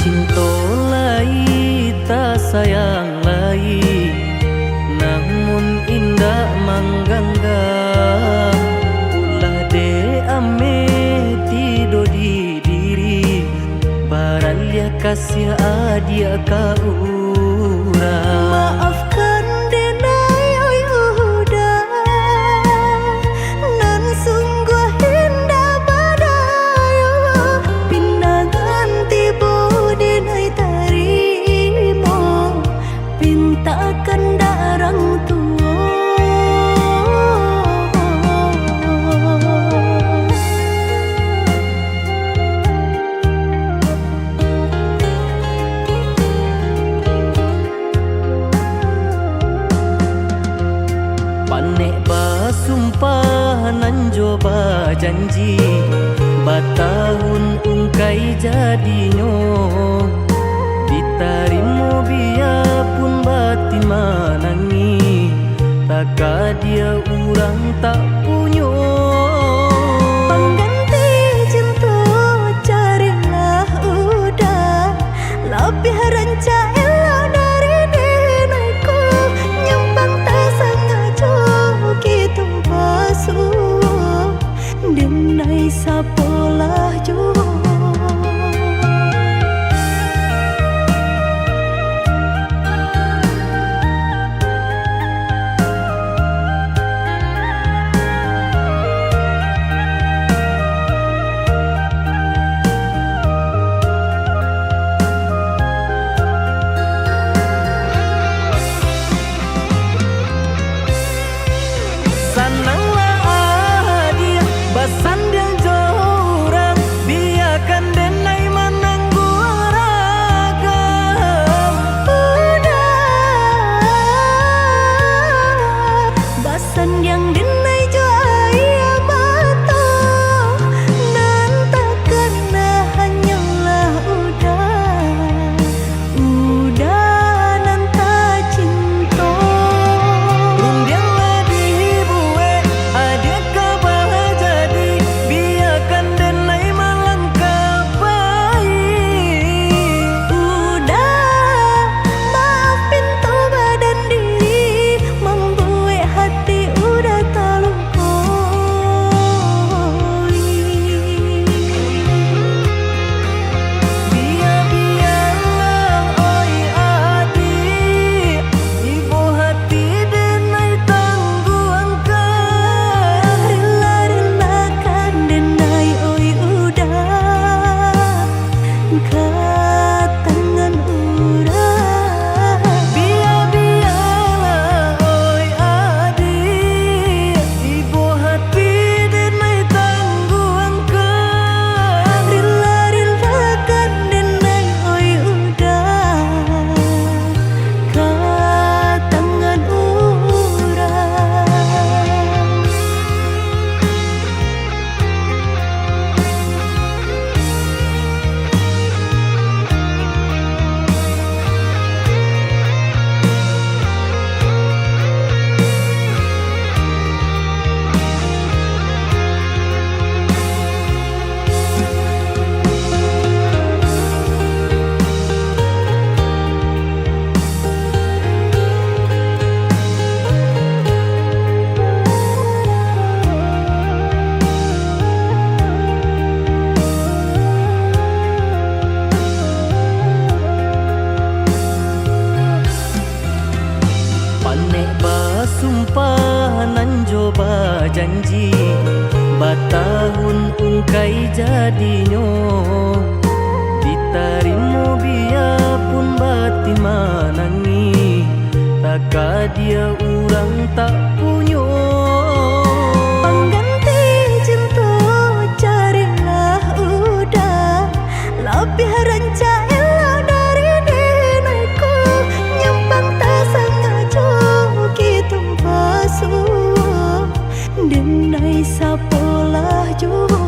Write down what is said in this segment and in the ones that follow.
cinta lai tak sayang lai, namun indah manggangga. Ulah de ame tido di diri, baralya kasih adia ka urang. Maafkan denai oi udah, nan sungguh indah badayo. Pindah ganti budi denai tarimo, pintakan darang tua. Panek basumpah nan coba janji, batahun ungkai jadinyo. Ditarimo biarpun batin manangi, taka dia urang tak punyo. Pengganti cinta carilah udah, lebih ranca elok dari denaiku. Nyumbang tak sengaja kita basuh, denai sapolah jua. Sananglah adia basandang jorang, biarkan denai menanggu ragam. Udah basan yang denai jaya mata, nan takkan hanyalah udah nan tak cinta. Rundianglah dibuat adia kabah jadi, biarkan denai melangkah baik. Udah maafin tu badan diri, membuat hati udah terlukai. Biarlah oi adik, ibu hati denai tangguhkan. Rela-relakan denai oi udah, ka tangan urang. Biarlah oi adik, ibu hati denai tangguhkan. Rela-relakan denai oi udah, ka tangan urang. Panek basumpah nan coba janji, batahun ungkai jadinyo. Ditarimo biarpun batin manangi, taka dia urang tak punyo. Pengganti cinta carilah udah, lebih ranca elok dari denaiku. Nyumbang tak sengaja kita basuh, denai sapolah jua.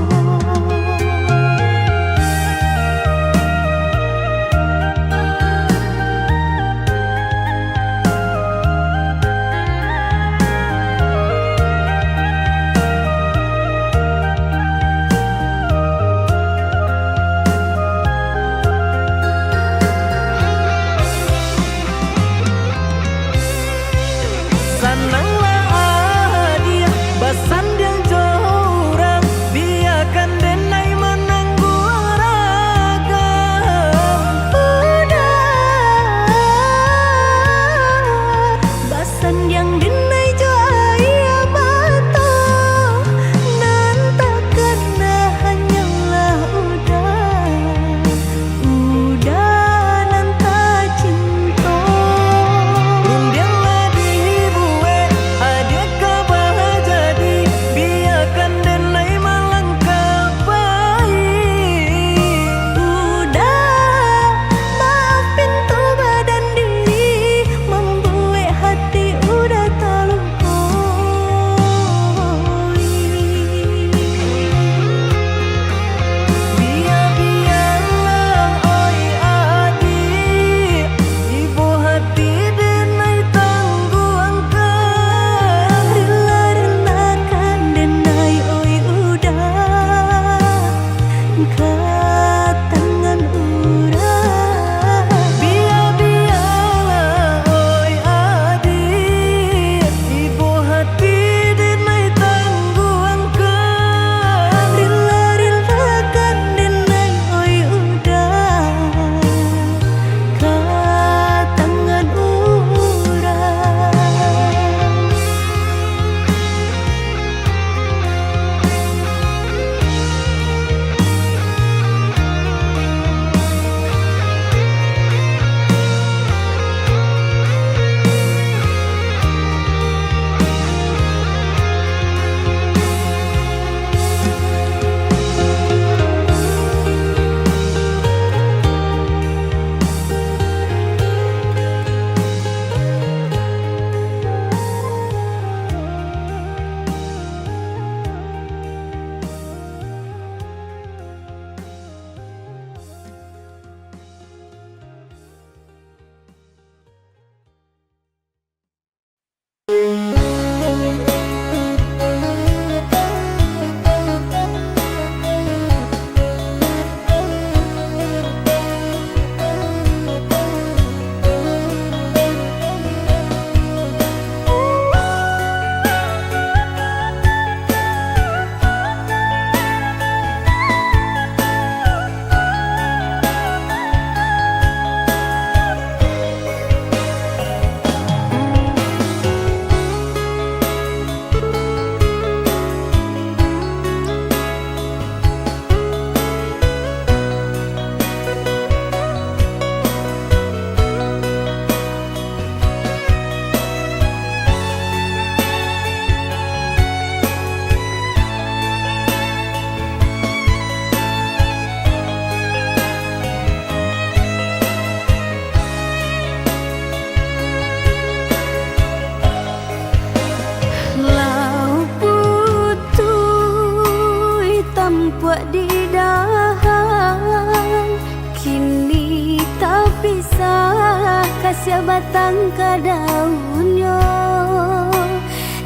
sia batang kadaunyo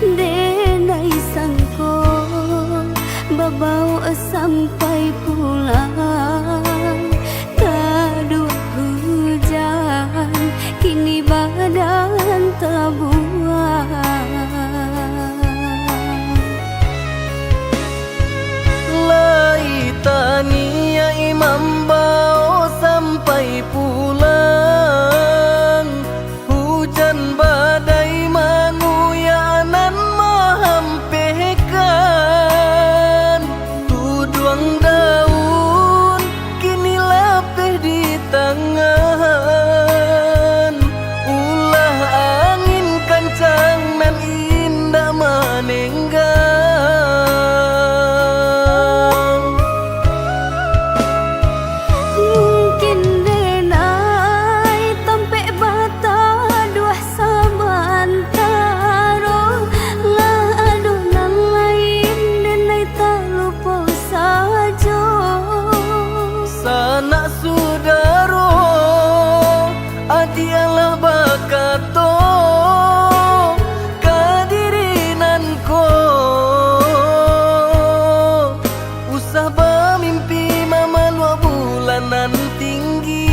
denai sangko babau sampai pulang tadu hujan kini badan terbuang lai tania imam bao sampai pulang hujan badai manguyanan menghampekan tuduang daun kini lapeh di tangan ulah angin kencang nan indah menenggang mungkin denai tampe bata dua samantaro lah adonan lain denai tak lupa saja sanak sudaro adialah bakato kadirinanko usah bermimpi memeluk bulanan tinggi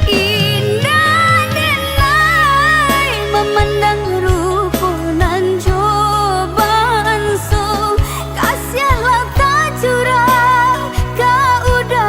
indah denai memandang rukunan cobaan so kasihanlah tak curang kau udah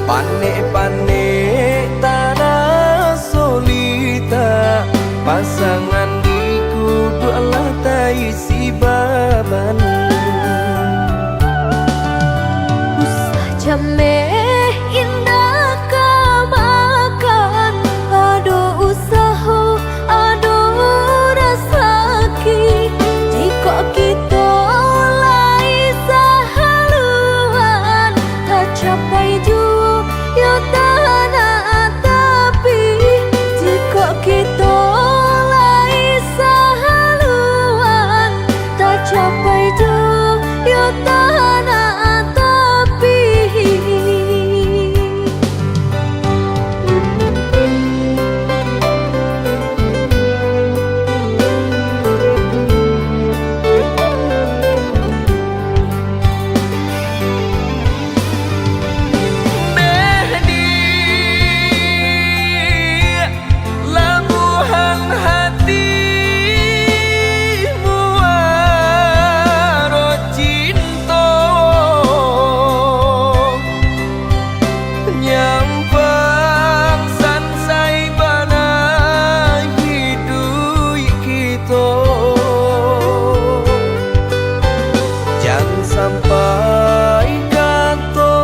Panek-panek tanah solita, pasangan diku dualah taisi baban. Usah jameh indah kamakan, ado usaha ado rasaki. Jika kita lai sahaluan, tak capai jua yo tanah tapi. Jika kita lai sahaluan, tak capai jua yo tanah tapi. Sampai kato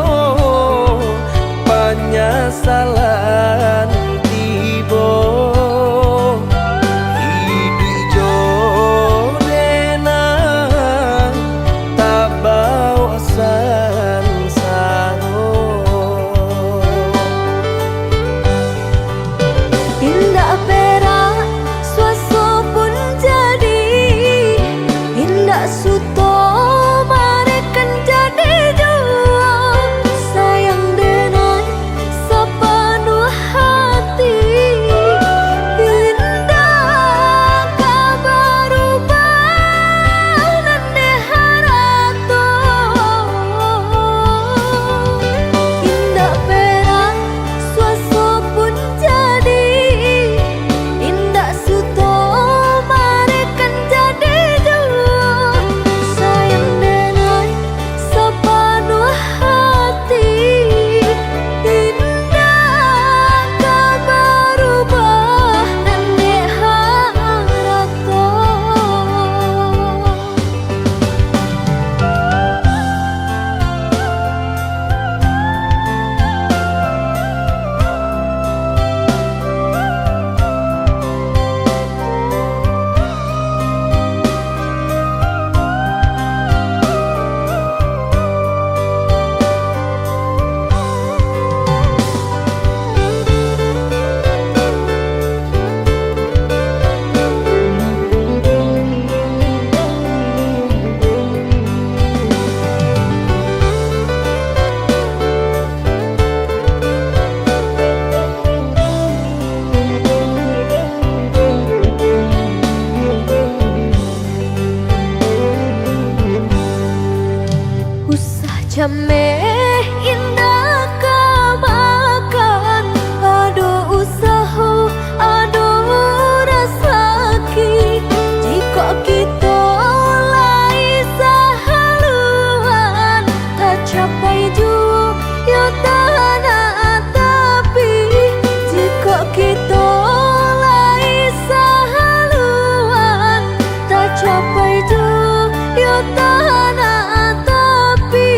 penyesalan tiba, hidup jodena tak bawa sansaro. Indah perak suaso pun jadi, indah suto jameh indah kamakan, ado usaha ado rasaki. Jika kita lai sahaluan, tak capai jua yo tanah tapi. Jika kita lai sahaluan, tak capai jua yo tanah tapi.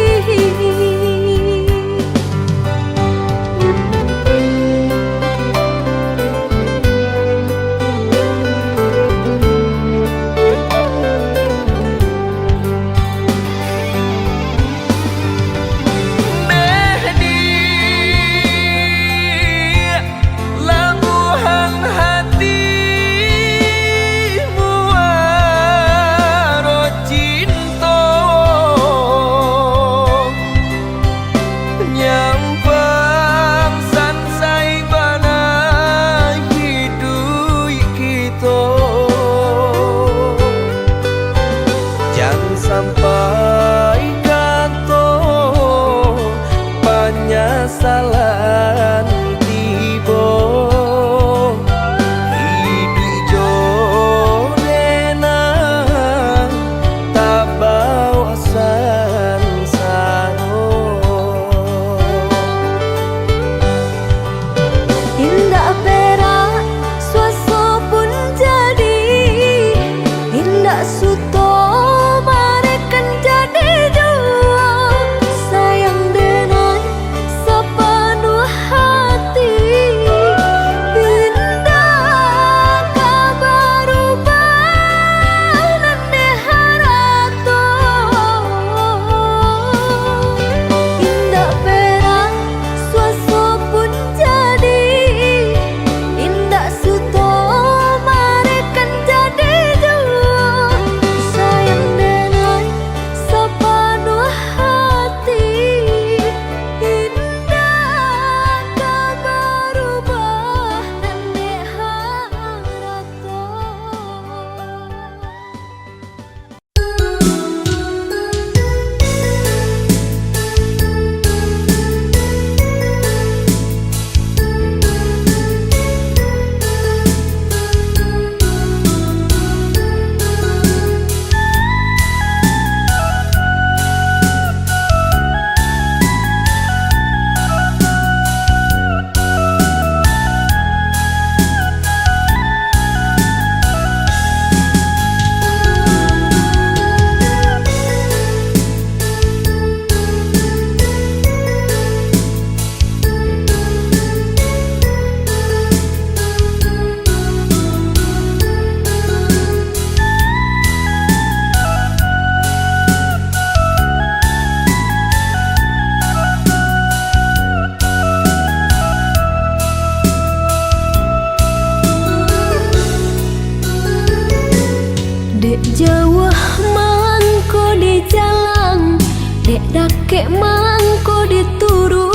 dake mangko dituru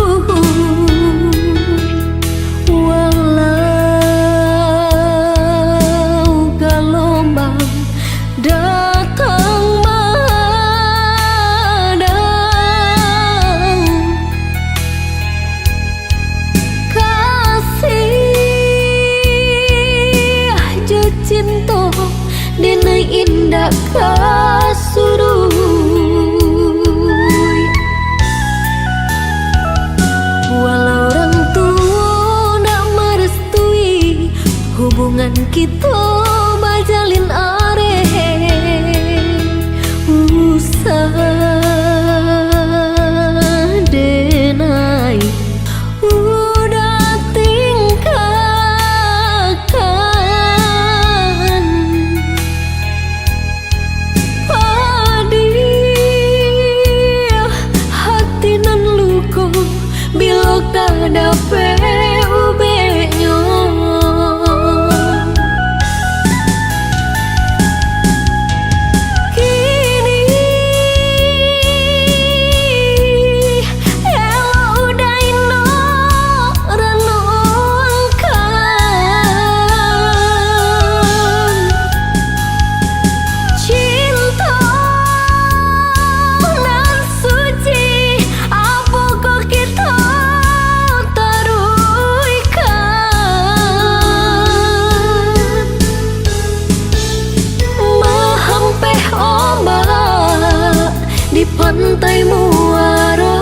walau gelombang datang madang kasih je cinta dina indah kasuruy walau orang tua nak merestui hubungan kita bajalin usah denai udah tingkahkan padih hati nan luka bila kada ubenya kini ela udah ino renungkan cinta nan suci apa kok kita taruhkan mahampeh ombak di pantai muara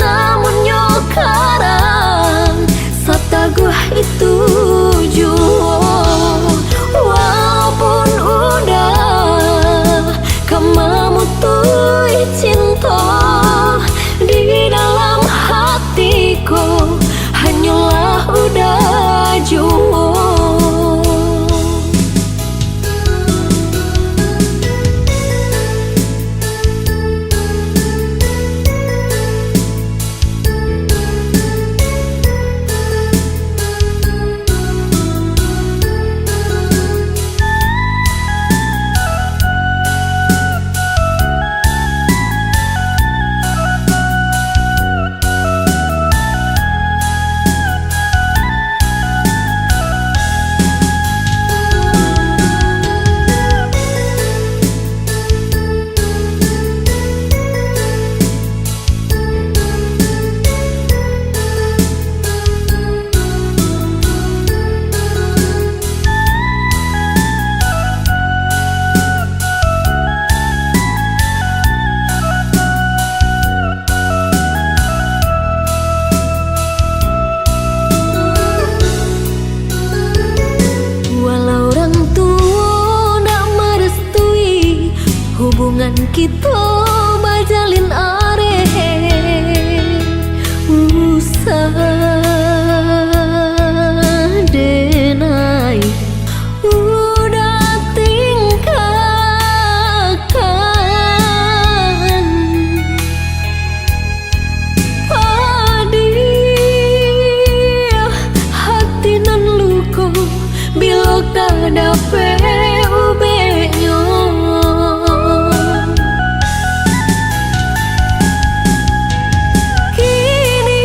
namun nyokarang sataguh itu jua walaupun udah kemamutui cinta di dalam hatiku hanyalah udah jua walau orang tua nak merestui hubungan kita bajalin usah denai udah tingkahkan padih hati nan luka bila kada ubenya kini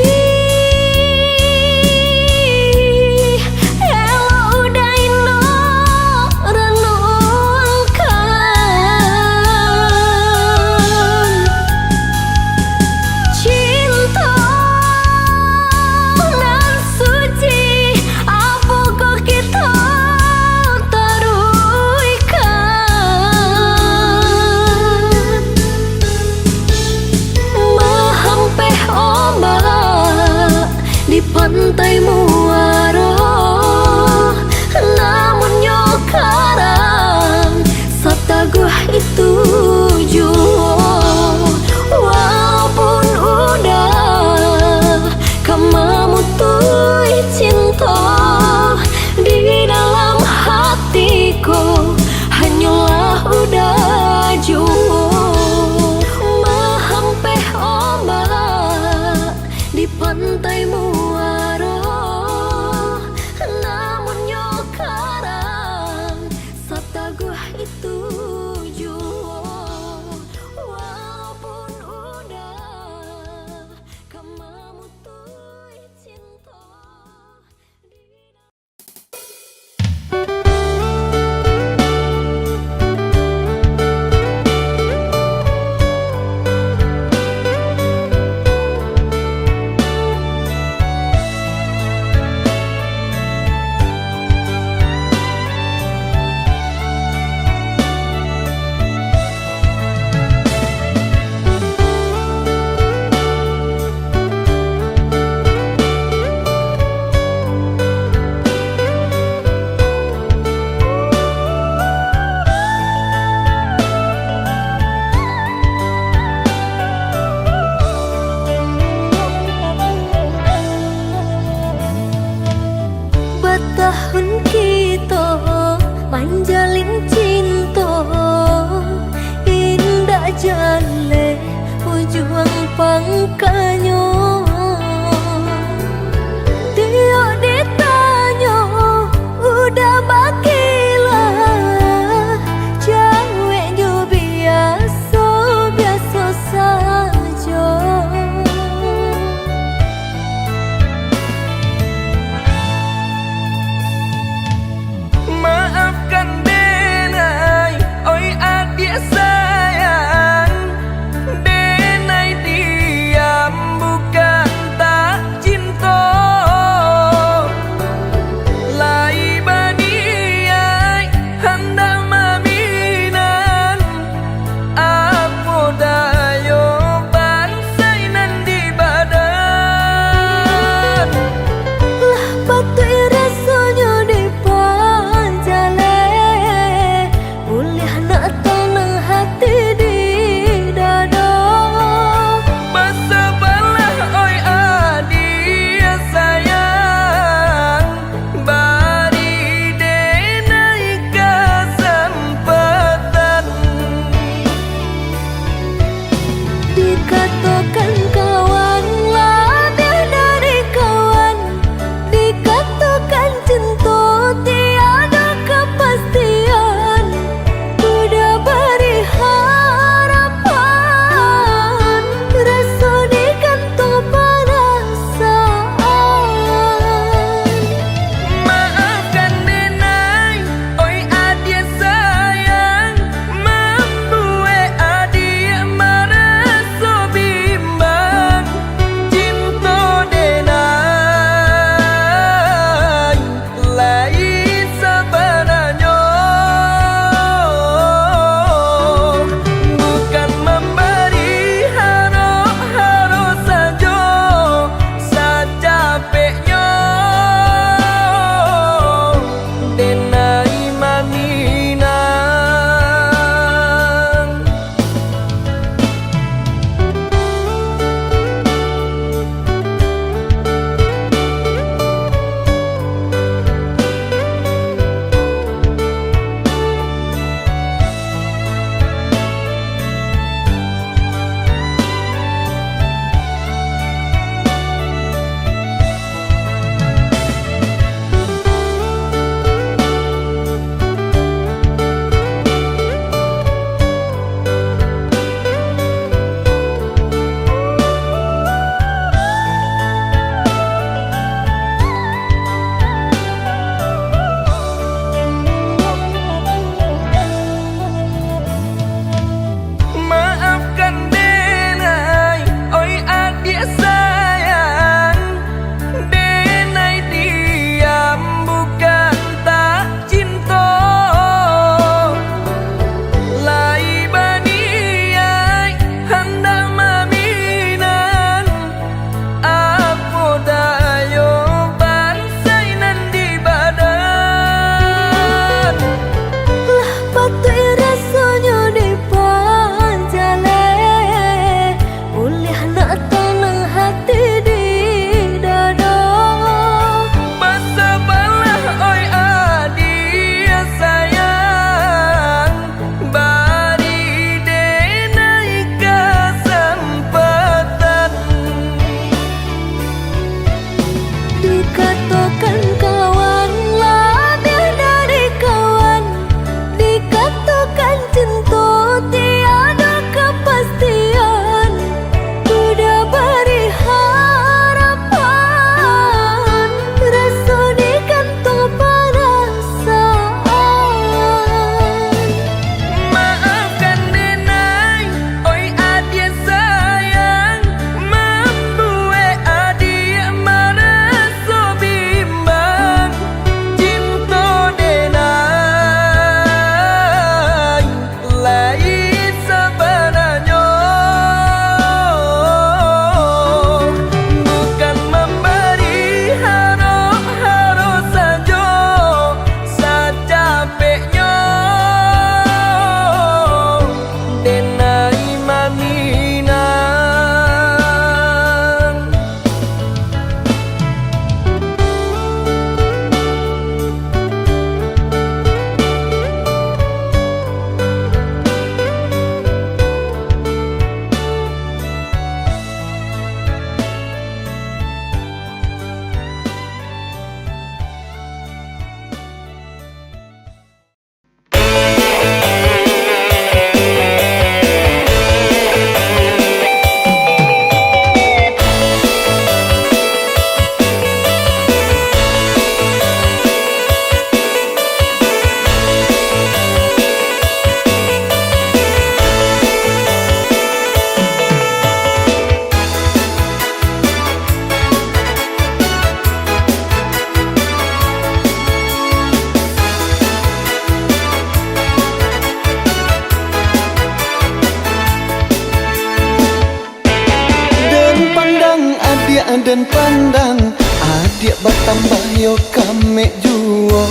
adik dan pandang, adik bertambah yo kame juo.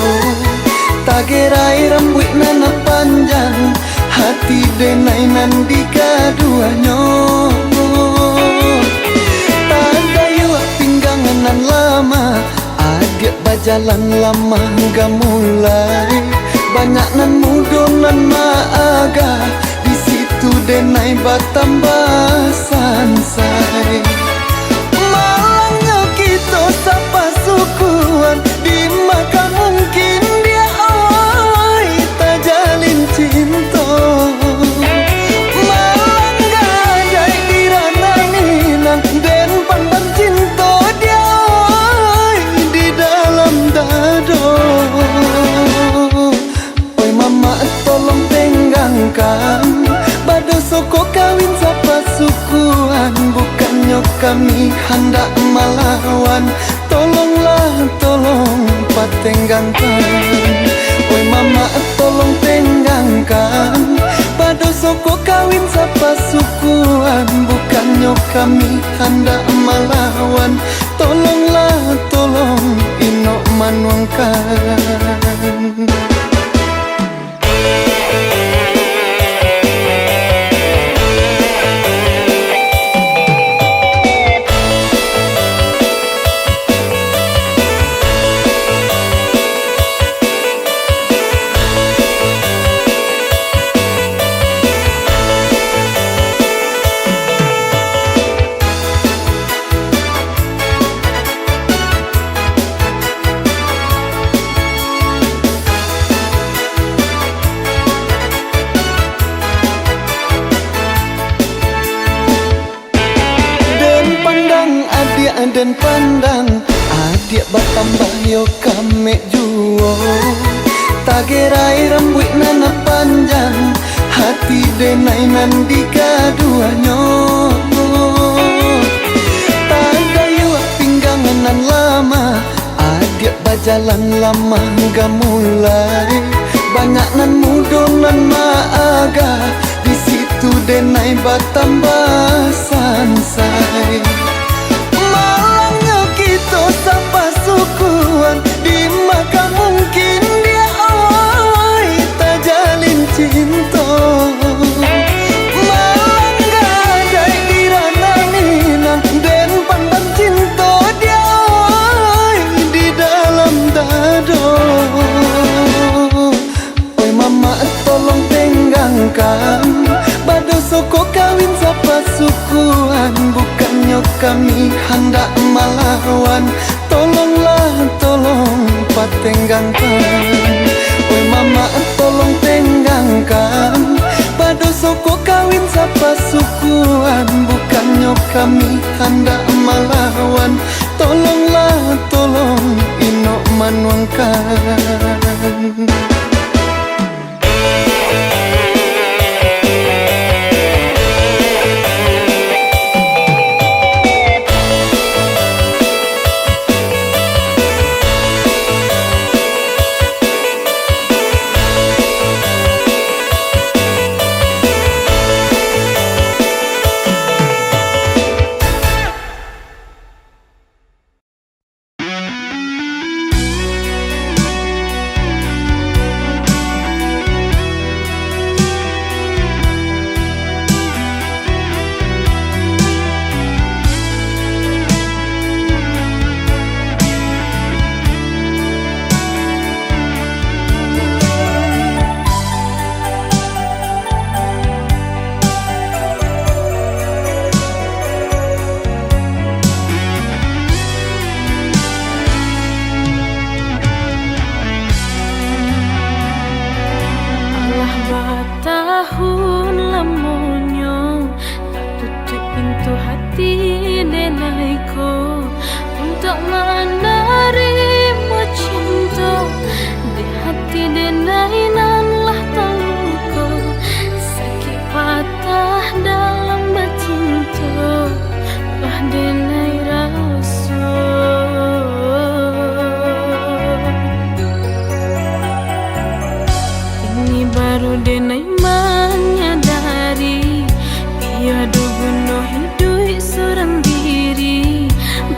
Tagerai rambut nana panjang, hati denai nan digaduanyo. Tanda yo pinggangan nan lama, adik berjalan lama hingga mulai. Banyak nan mudo nan maaga, di situ denai bertambah sansai. Malangnya kita sapa sukuan, di maka mungkin dia awai tak jalin cinta. Malang gadai di ranah minang, dan pandang cinta dia awai di dalam dado. Oi mama tolong tenggangkan, bado soko kawin sapa sukuan, bukannya kami hendak melawan. Tolonglah, tolong patenggangkan. Oi mama tolong tenggangkan, bado soko kawin sapa sukuan, bukannya kami hendak melawan. Tolonglah, tolong inok manuangkan. Dan pandang, adik bertambah yo kame juo. Tagerai rambut nana panjang, hati denai nan digaduanyo. Tanda yo pinggangan nan lama, adik berjalan lama hingga mulai. Banyak nan mudo nan maaga, di situ denai bertambah sansai. Kita sapa sukuan, di maka mungkin dia awai tak jalin cinta. Malang gadai di ranah minang, dan pandang cinta dia awai di dalam dado. Oi mama tolong tenggangkan, bado soko kawin sapa sukuan, bukannya kami hendak melawan. Tolonglah, tolong patenggangkan. Oi mama tolong tenggangkan, bado soko kawin sapa sukuan, bukannya kami hendak melawan. Tolonglah, tolong inok manuangkan.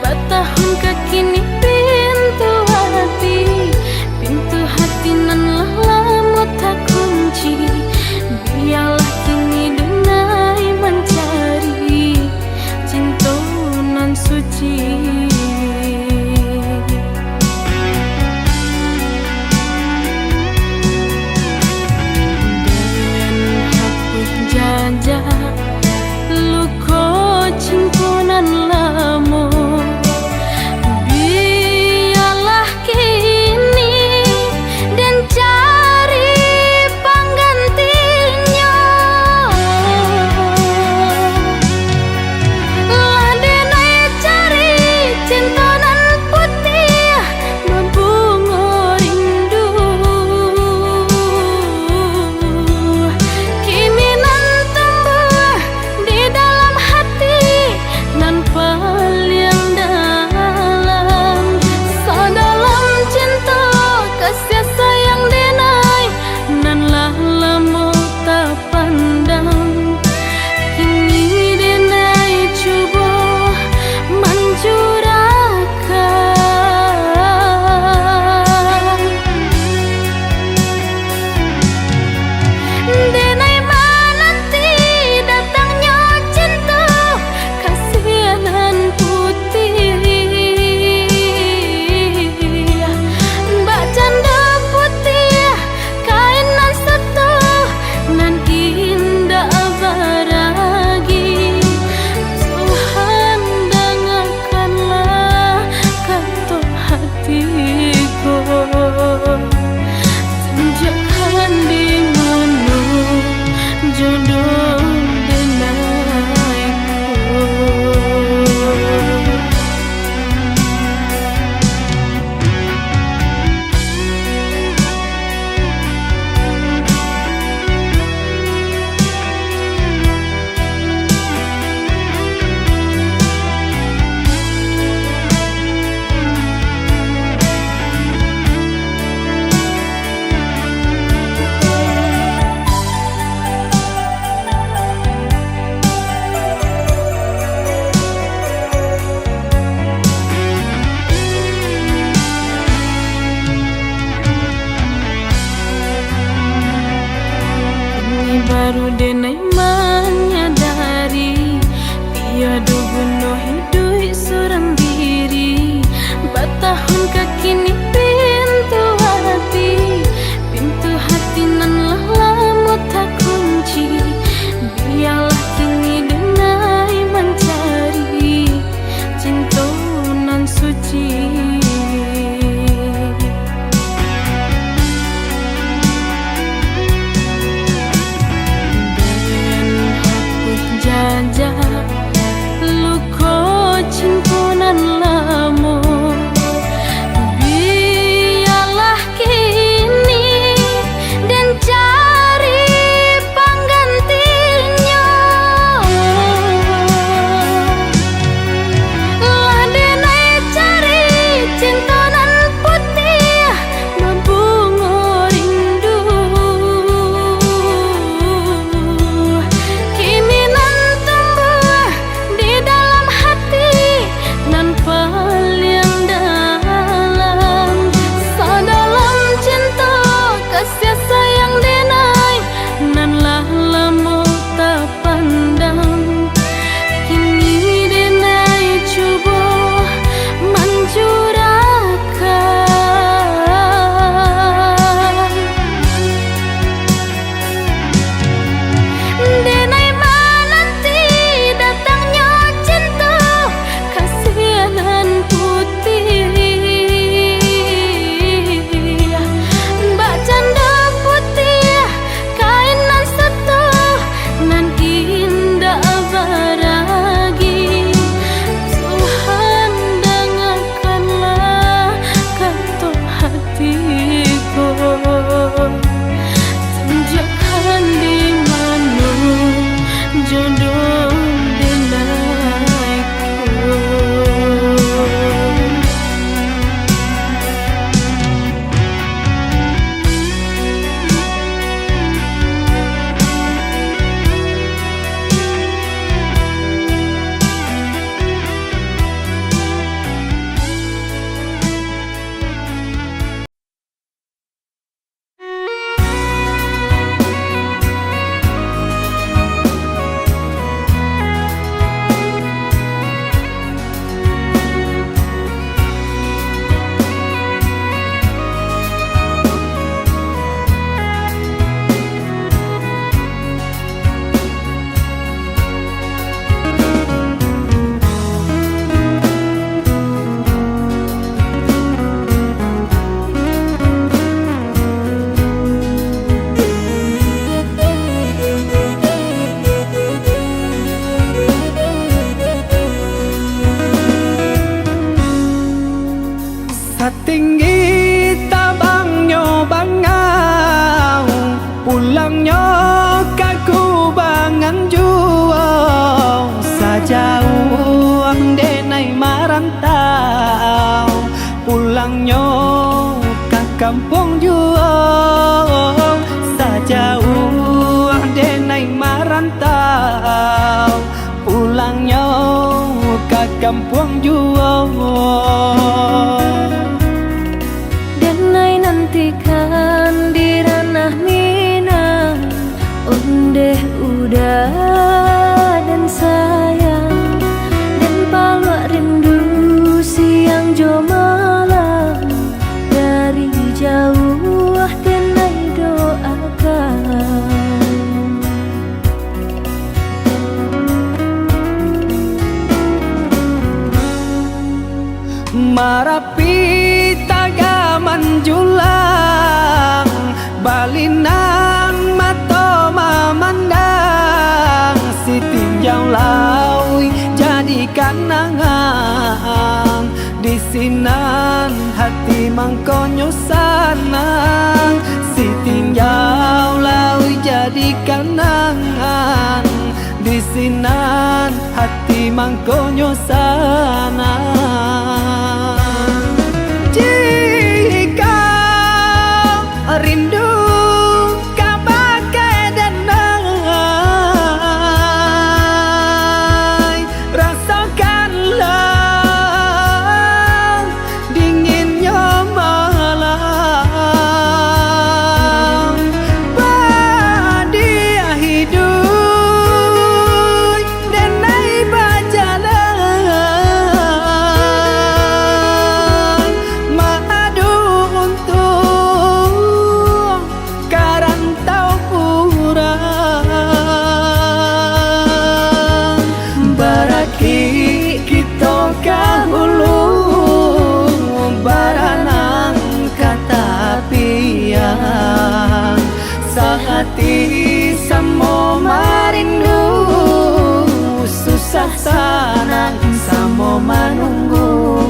batahun kekini pintu hati nan lamut tak kunci, biarlah kini denai mencari cinta nan suci. Luko cinta nan lamo sajauh denai marantau pulangnya ke kampung juang sajauh denai marantau pulangnya ke kampung juang Denai nantikan di ranah Minang ondeh udah dan sayang dan palak rindu siang jo malam dari jauh denai doakan Marapi tagaman julang balinan mato mamandang si tinjau laui jadi kanangan di sinan hati mangkonyo sanang si tinjau laui jadi kanangan di sinan hati mangkonyo sanang jika rindu kabagai denai rasakanlah dinginnya malam badia hidup denai bajalan madu untuk karantau kurang baraki kita kahulu baranang kata piang sahati samo marindu susah sanang samo manunggu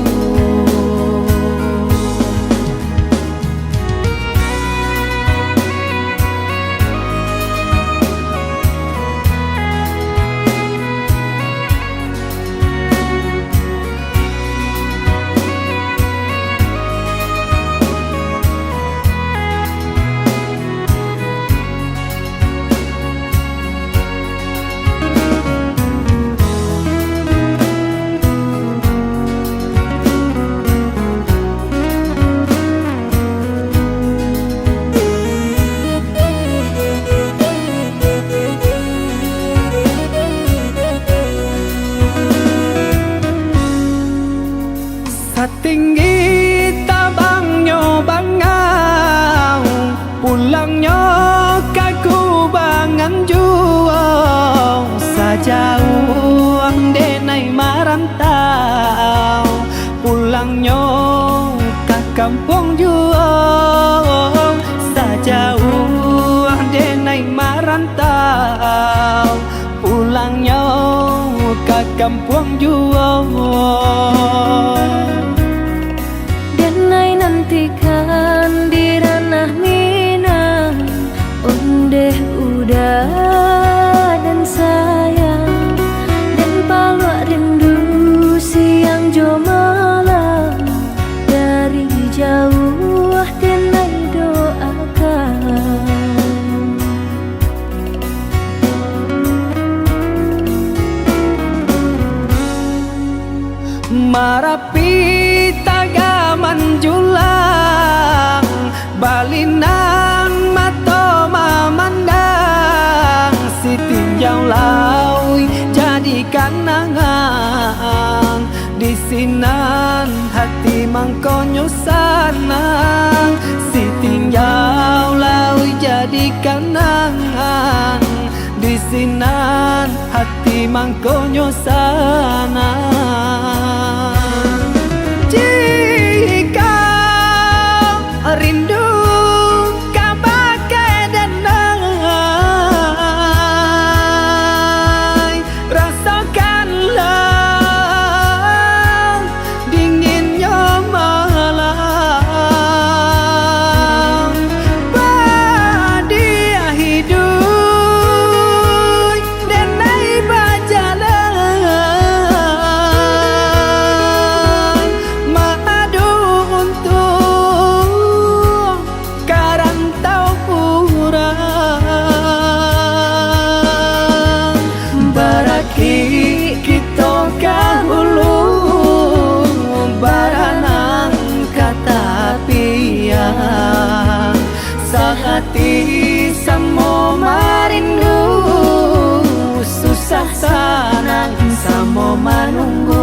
Satinggi tabangnya bangau pulangnya kaku bangan juang sajauh denai marantau pulangnya ke kampung juang sajauh denai marantau pulangnya ke kampung juang Denai nantikan di ranah Minang ondeh udah dan sayang dan palak rindu siang jo malam dari jauh denai doakan Marapi tagaman julang balinan mato mamandang si tinjau laui jadi kanangan di sinan hati mangkonyo sanang si tinjau laui jadi kanangan di sinan hati mangkonyo sanang jika rindu kabagai denai rasakanlah dinginnya malam badia hidup denai bajalan manunggu.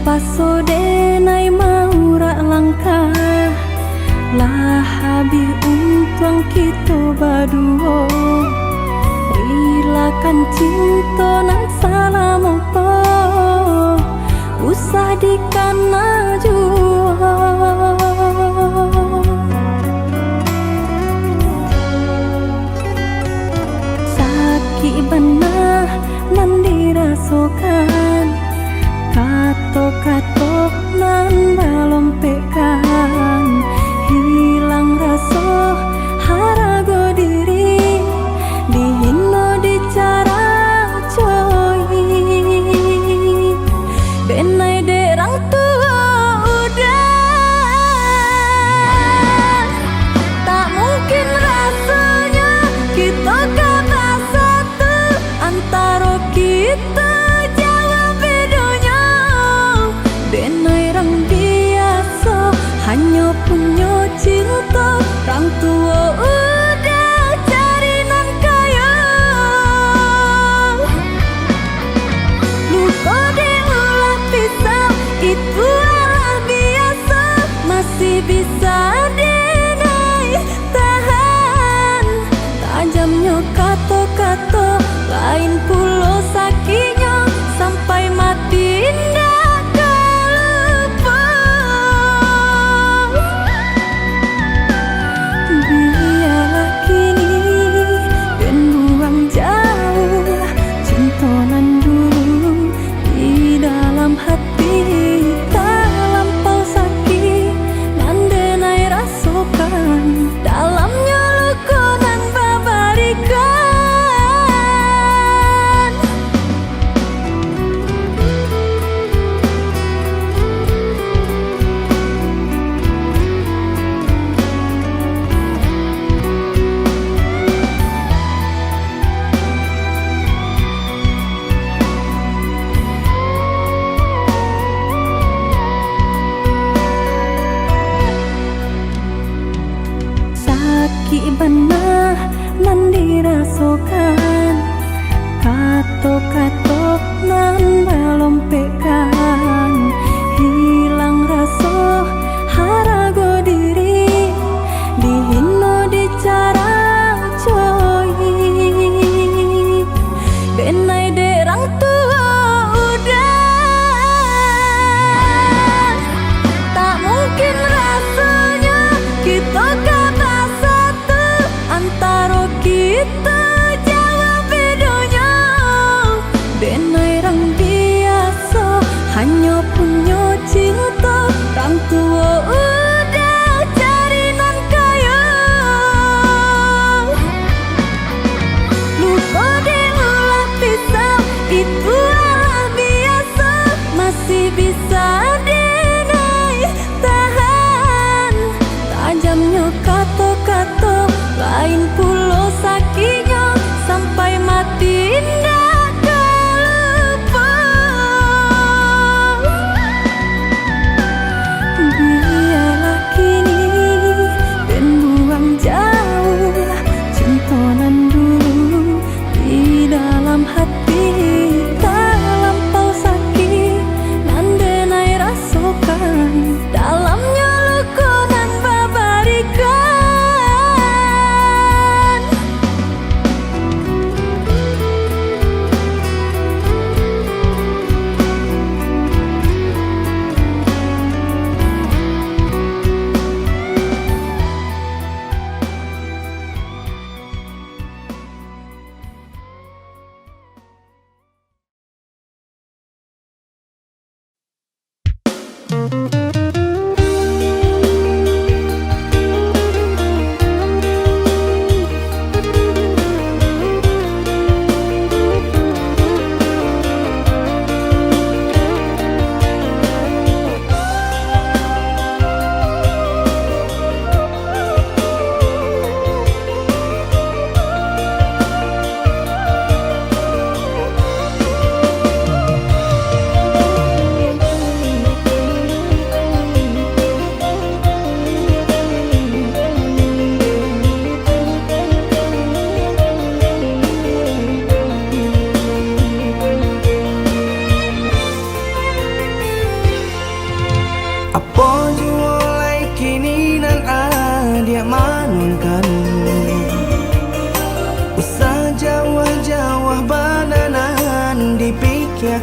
Pasode nai mau rak langkah lah habi untuang kita baduo rilakan cinta nan salah mopo usah dikana jua sakit benar nan dirasakan katok-katok nan balompekan hilang rasa harago diri dihino dicara coy benai derang tua udah tak mungkin rasanya kita kata satu antara kita hanya punya cinta orang tua udah cari nan kaya lupa diulah pisau itu adalah biasa masih bisa dinai tahan tajamnya kata-kata lain pulau sakitnya sampai mati indah. Dalamnya luka nan babarikan sakit benar nan dirasakan katok-katok nan balompekan hilang rasa harago diri dihino dicara coy benai derang tua udah tak mungkin rasanya kita antara kita jauh bedanya benai rang biasa hanya punya cinta orang tua udah cari nan kaya lupa diulah pisau itu adalah biasa masih bisa dinai tahan tajamnya kata-kata lain pulau sakitnya sampai mati indah lupa biar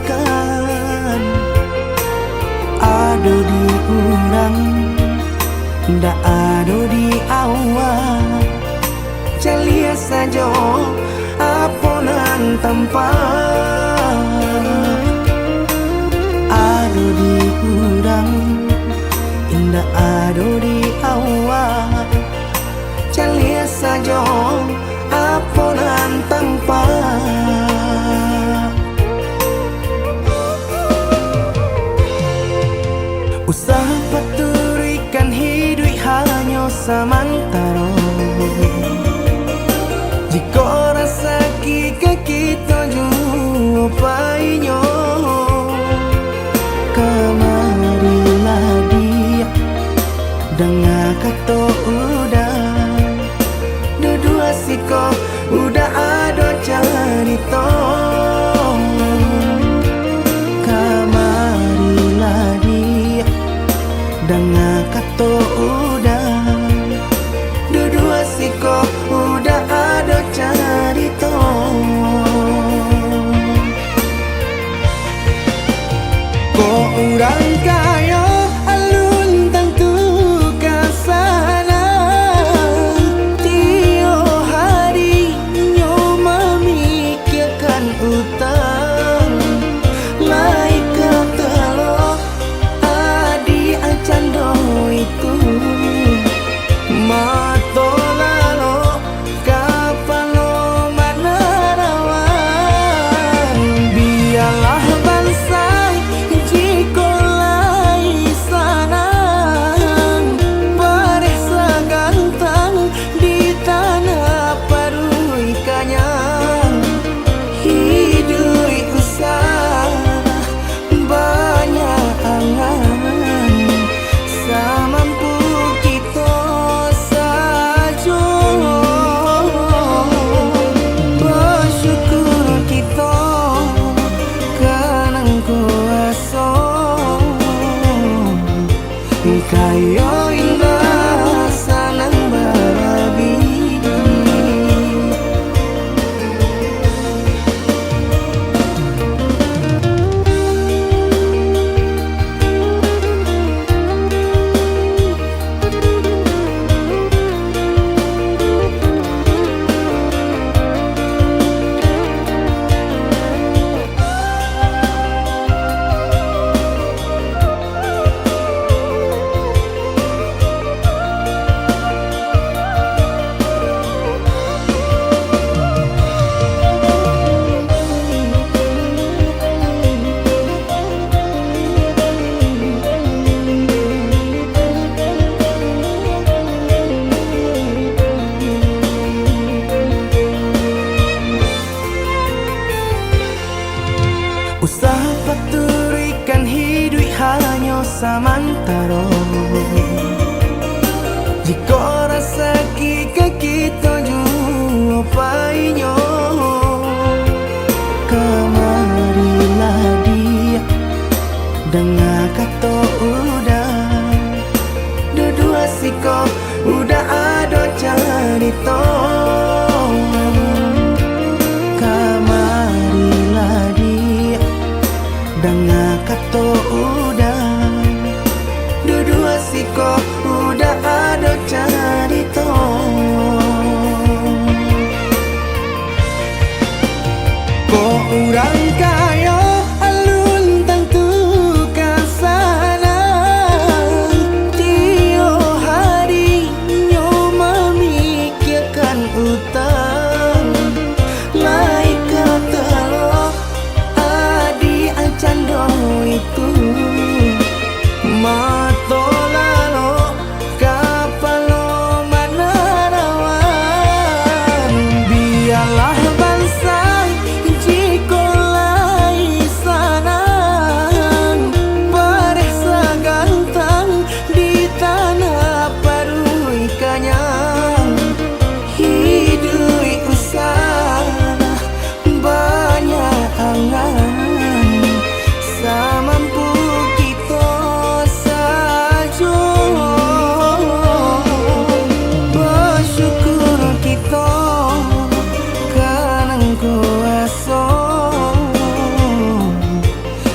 rasakan ado di urang, ndak ado di awak. Celia saja aponan tanpa ado di urang, ndak ado di awak. Celia saja aponan tanpa usaha paturikan hidup hanya samantara. Jika rasa kita jumpai kamarilah dia dengan kata udah dua siko udah ada cerita. Kamarilah dia dengan kata udah dua siko udah ada cerita. Kok orang kaya alun tentu kasana, tiap hari nyo memikirkan utang. Lai kata lo adi acando itu mato lalo kapalo manarawan. Biarlah bansai jika lai sanang paresa gantang di tanah parui kanyang. Hidup usah banyak angan samampu kita saja. Bersyukur kita kanang kuasa kaya indah sanang barabi. Usaha paturikan hidup hanya samantara. Jika rasa kita jumpai kamarilah dia dengan kata udah dua siko udah ada cerita. Kamarilah dia dengan kata udah dua siko udah ada cerita. Kok orang kaya alun tentu kasana, tiap hari nyo memikirkan utang. Lai kata lo adi acando itu mato lalo kapalo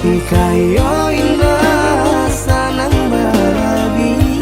Kayo indah sanang babi.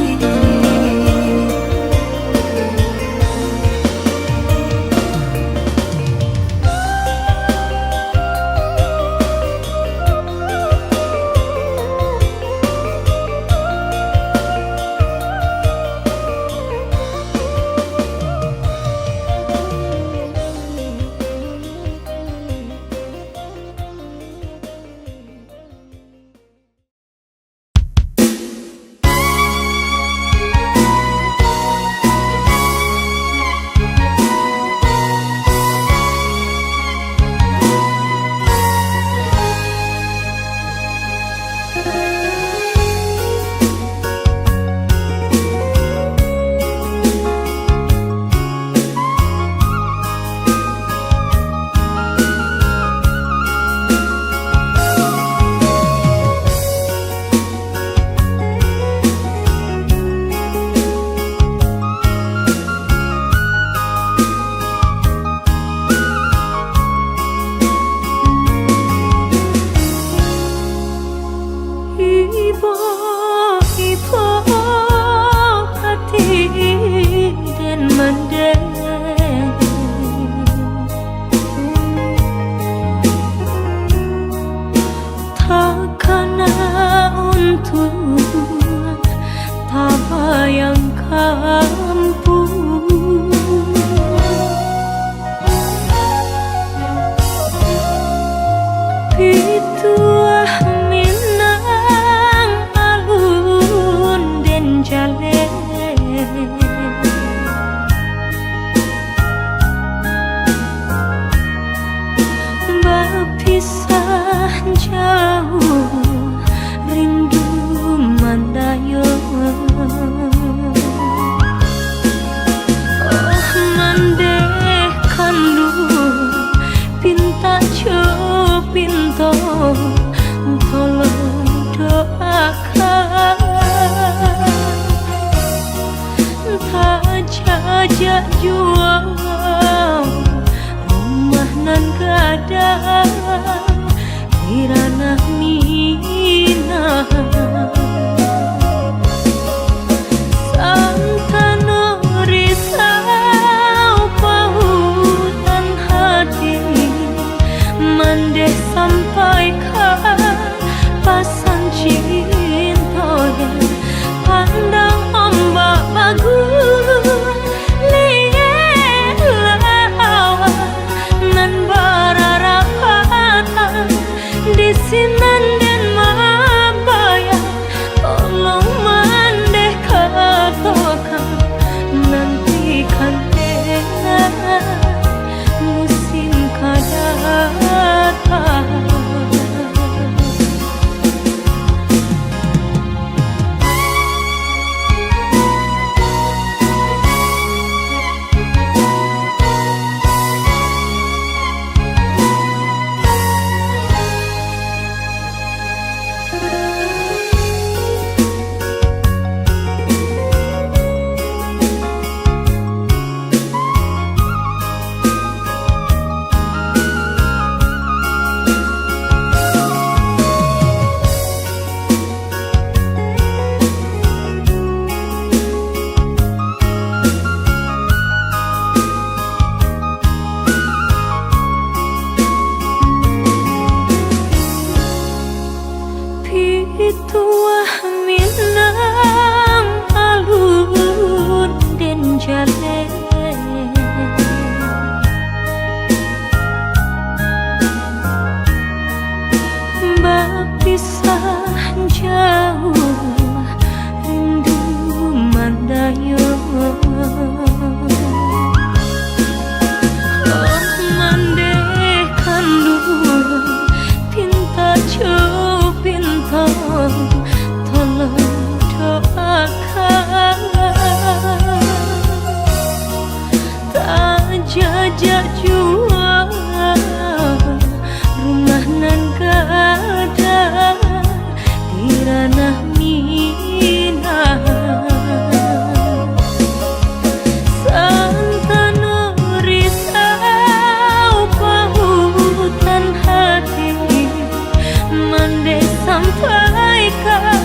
andai sampaikan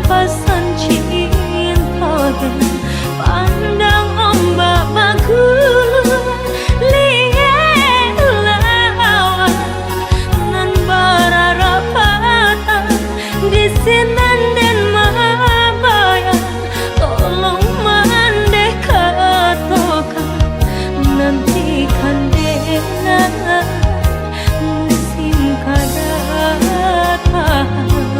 pesan cinta dan pandang ombak bagus lihat lawan nan berharap patah di sinan dan mabaya tolong mandeh katokan nantikan dengan musim kada datang.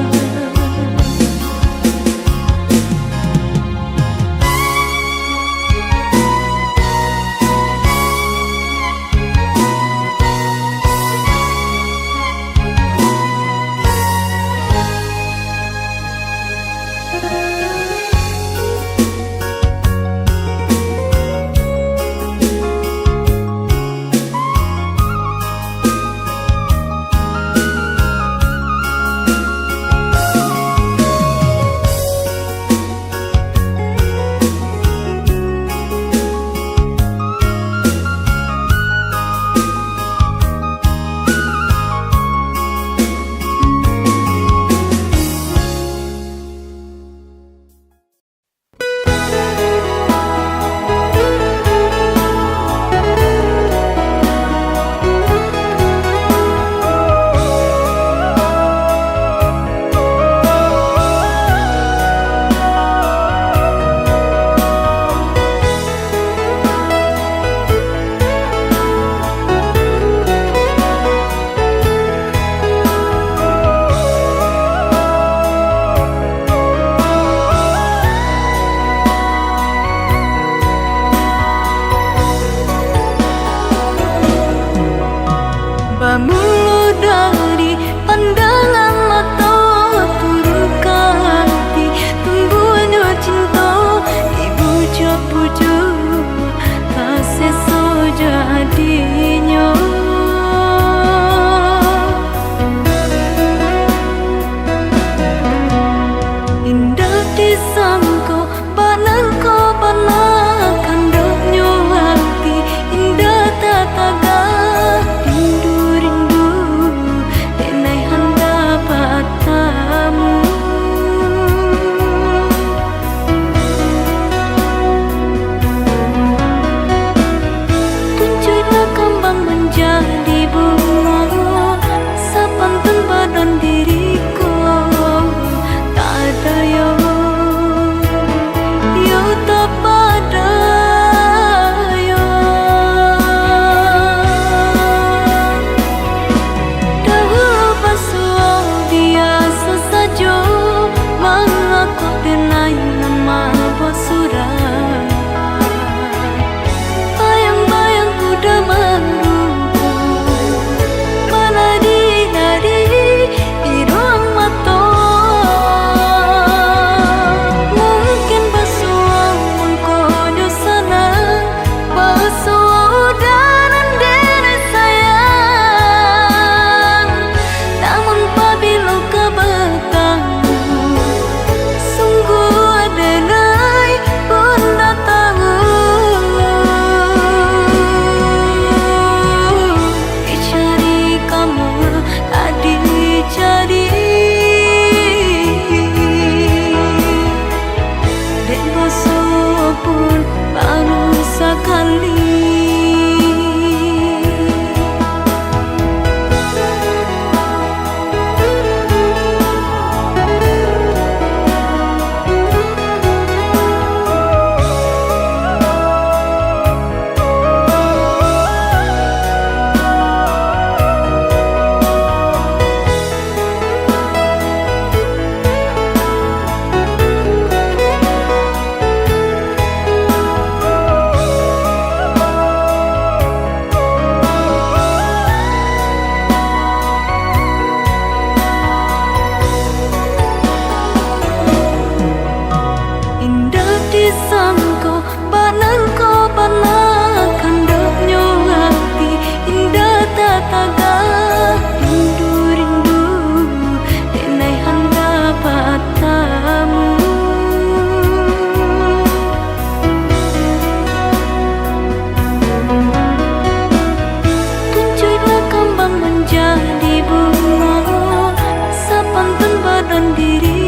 badan diri